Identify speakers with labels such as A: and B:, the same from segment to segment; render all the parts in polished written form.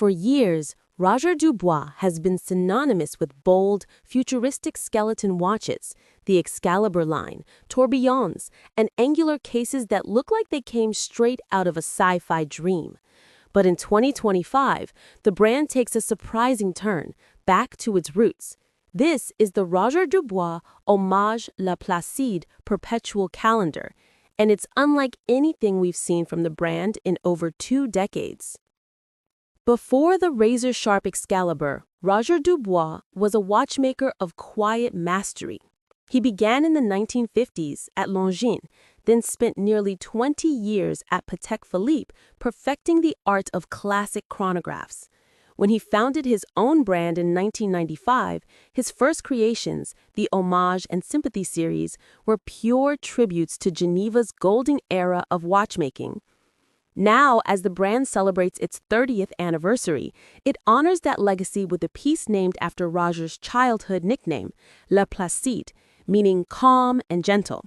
A: For years, Roger Dubuis has been synonymous with bold, futuristic skeleton watches, the Excalibur line, tourbillons, and angular cases that look like they came straight out of a sci-fi dream. But in 2025, the brand takes a surprising turn, back to its roots. This is the Roger Dubuis Hommage La Placide Perpetual calendar, and it's unlike anything we've seen from the brand in over 2 decades. Before the razor-sharp Excalibur, Roger Dubuis was a watchmaker of quiet mastery. He began in the 1950s at Longines, then spent nearly 20 years at Patek Philippe perfecting the art of classic chronographs. When he founded his own brand in 1995, his first creations, the Hommage and Sympathy series, were pure tributes to Geneva's golden era of watchmaking. Now, as the brand celebrates its 30th anniversary, it honors that legacy with a piece named after Roger's childhood nickname, La Placide, meaning calm and gentle.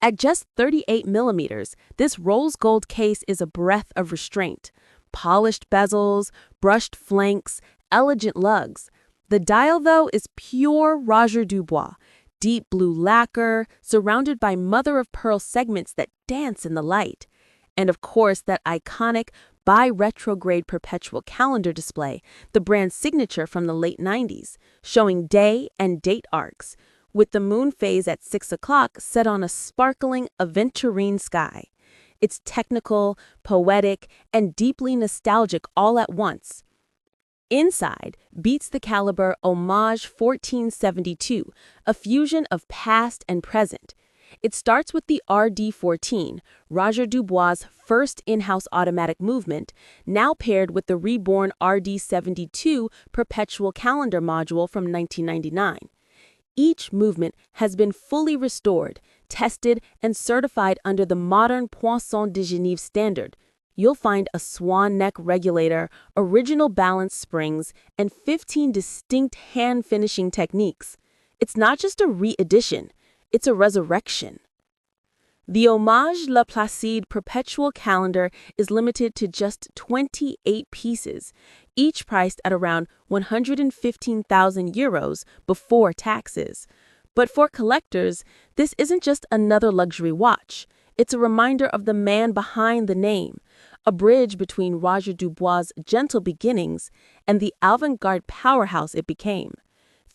A: At just 38 millimeters, this rose gold case is a breath of restraint. Polished bezels, brushed flanks, elegant lugs. The dial, though, is pure Roger Dubuis, deep blue lacquer, surrounded by mother-of-pearl segments that dance in the light. And of course, that iconic bi-retrograde perpetual calendar display, the brand's signature from the late 90s, showing day and date arcs, with the moon phase at 6 o'clock set on a sparkling aventurine sky. It's technical, poetic, and deeply nostalgic all at once. Inside beats the caliber Hommage 1472, a fusion of past and present. It starts with the RD14, Roger Dubuis' first in-house automatic movement, now paired with the reborn RD72 Perpetual calendar module from 1999. Each movement has been fully restored, tested, and certified under the modern Poinçon de Genève standard. You'll find a swan neck regulator, original balance springs, and 15 distinct hand finishing techniques. It's not just a re-edition. It's a resurrection. The Hommage La Placide Perpetual calendar is limited to just 28 pieces, each priced at around 115,000 euros before taxes. But for collectors, this isn't just another luxury watch. It's a reminder of the man behind the name, a bridge between Roger Dubuis' gentle beginnings and the avant-garde powerhouse it became.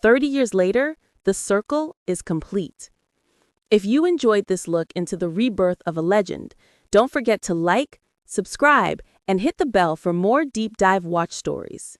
A: 30 years later, the circle is complete. If you enjoyed this look into the rebirth of a legend, don't forget to like, subscribe, and hit the bell for more deep dive watch stories.